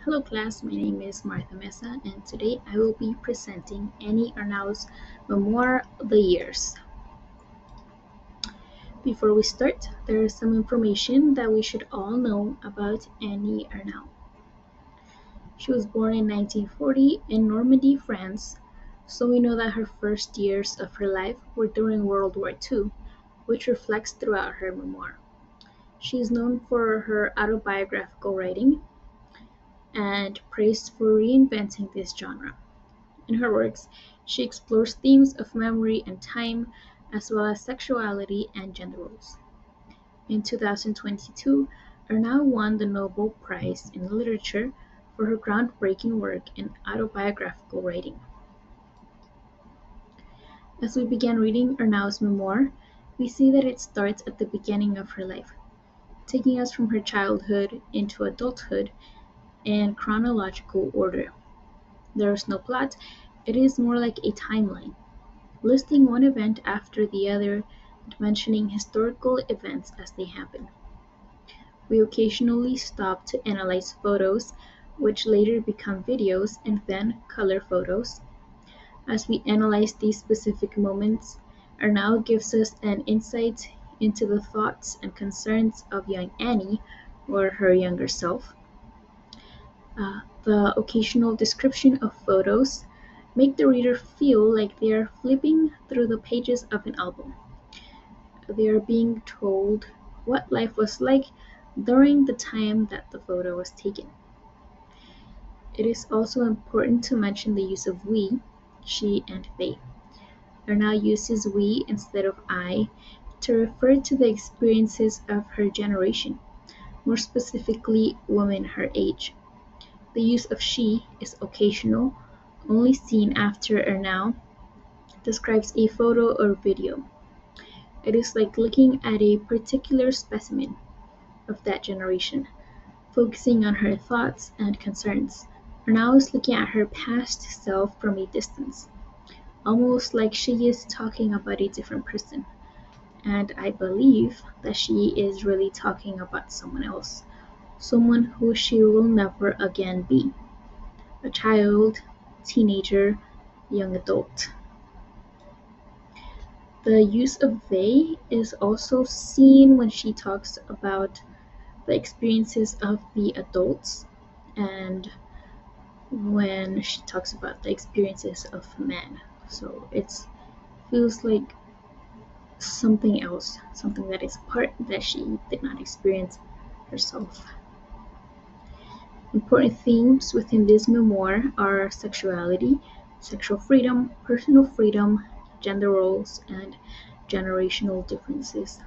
Hello class, my name is Martha Mesa and today I will be presenting Annie Ernaux's memoir, The Years. Before we start, there is some information that we should all know about Annie Ernaux. She was born in 1940 in Normandy, France, so we know that her first years of her life were during World War II, which reflects throughout her memoir. She is known for her autobiographical writing and praised for reinventing this genre. In her works, she explores themes of memory and time, as well as sexuality and gender roles. In 2022, Ernaux won the Nobel Prize in Literature for her groundbreaking work in autobiographical writing. As we begin reading Ernaux's memoir, we see that it starts at the beginning of her life, taking us from her childhood into adulthood in chronological order. There is no plot, it is more like a timeline, listing one event after the other and mentioning historical events as they happen. We occasionally stop to analyze photos, which later become videos and then color photos. As we analyze these specific moments, Ernaux gives us an insight into the thoughts and concerns of young Annie, or her younger self. The occasional description of photos make the reader feel like they are flipping through the pages of an album. They are being told what life was like during the time that the photo was taken. It is also important to mention the use of we, she, and they. Ernaux uses we instead of I to refer to the experiences of her generation, more specifically women her age. The use of she is occasional, only seen after Ernaux describes a photo or video. It is like looking at a particular specimen of that generation, focusing on her thoughts and concerns. Ernaux is looking at her past self from a distance, almost like she is talking about a different person. And I believe that she is really talking about someone else, someone who she will never again be. A child, teenager, young adult. The use of they is also seen when she talks about the experiences of the adults and when she talks about the experiences of men. So it feels like something else, something that is part that she did not experience herself. Important themes within this memoir are sexuality, sexual freedom, personal freedom, gender roles, and generational differences.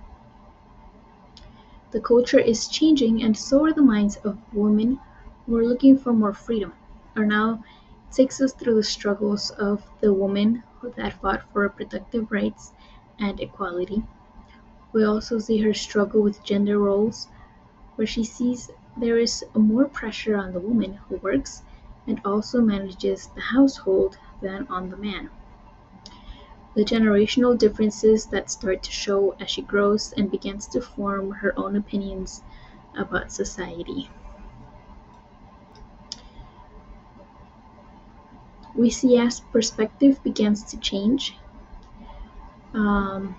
The culture is changing, and so are the minds of women who are looking for more freedom. Ernaux takes us through the struggles of the women that fought for reproductive rights and equality. We also see her struggle with gender roles, where she sees there is more pressure on the woman who works and also manages the household than on the man. The generational differences that start to show as she grows and begins to form her own opinions about society. We see as perspective begins to change. Um,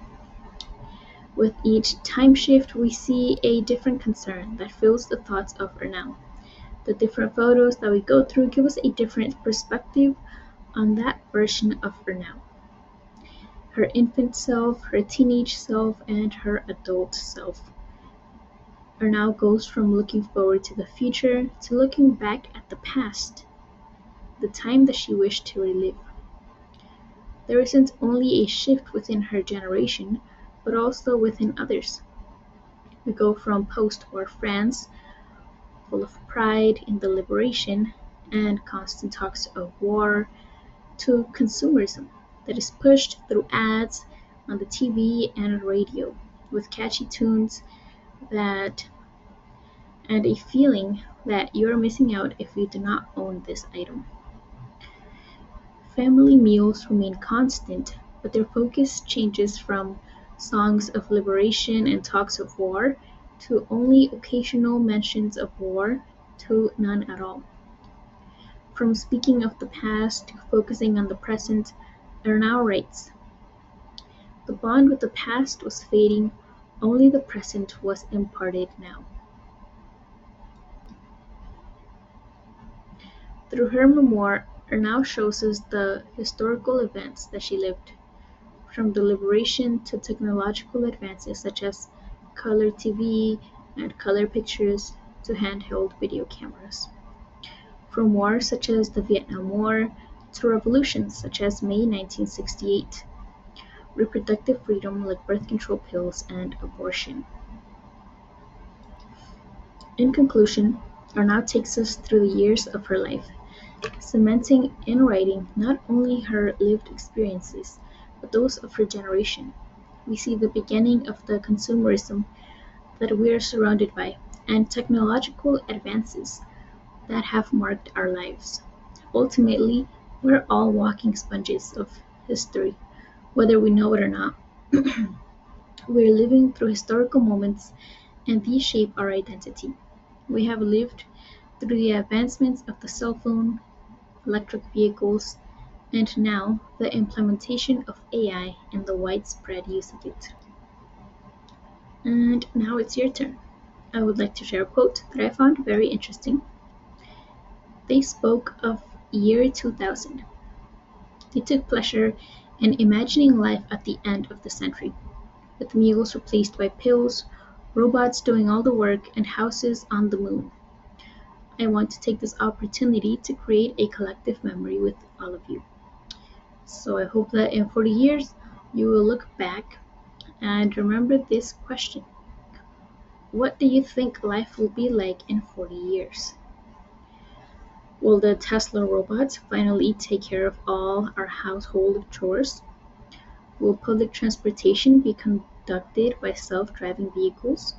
with each time shift, we see a different concern that fills the thoughts of Ernaux. The different photos that we go through give us a different perspective on that version of Ernaux. Her infant self, her teenage self, and her adult self. Ernaux goes from looking forward to the future to looking back at the past, the time that she wished to relive. There isn't only a shift within her generation, but also within others. We go from post-war France, full of pride in the liberation and constant talks of war, to consumerism that is pushed through ads on the TV and radio, with catchy tunes that and a feeling that you are missing out if you do not own this item. Family meals remain constant, but their focus changes from songs of liberation and talks of war to only occasional mentions of war to none at all. From speaking of the past to focusing on the present, Ernaux writes, "The bond with the past was fading, only the present was imparted now." Through her memoir, Ernaux shows us the historical events that she lived, from the liberation to technological advances such as color TV and color pictures to handheld video cameras, from wars such as the Vietnam War to revolutions such as May 1968, reproductive freedom like birth control pills and abortion. In conclusion, Arnaud takes us through the years of her life, cementing in writing not only her lived experiences, but those of her generation. We see the beginning of the consumerism that we are surrounded by, and technological advances that have marked our lives. Ultimately, we're all walking sponges of history, whether we know it or not. We're living through historical moments, and these shape our identity. We have lived through the advancements of the cell phone, electric vehicles, and now the implementation of AI and the widespread use of it. And now it's your turn. I would like to share a quote that I found very interesting. They spoke of year 2000. They took pleasure in imagining life at the end of the century, with mules replaced by pills, robots doing all the work, and houses on the moon. I want to take this opportunity to create a collective memory with all of you. So I hope that in 40 years you will look back and remember this question. What do you think life will be like in 40 years? Will the Tesla robots finally take care of all our household chores? Will public transportation be conducted by self-driving vehicles?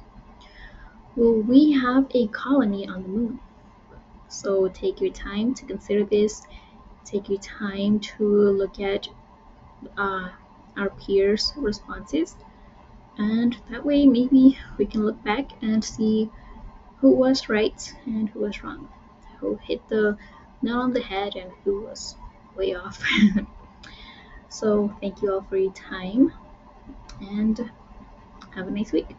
Will we have a colony on the moon? So take your time to consider this. Take your time to look at uh, our peers' responses, and that way maybe we can look back and see who was right and who was wrong, who hit the nail on the head and who was way off. So thank you all for your time and have a nice week.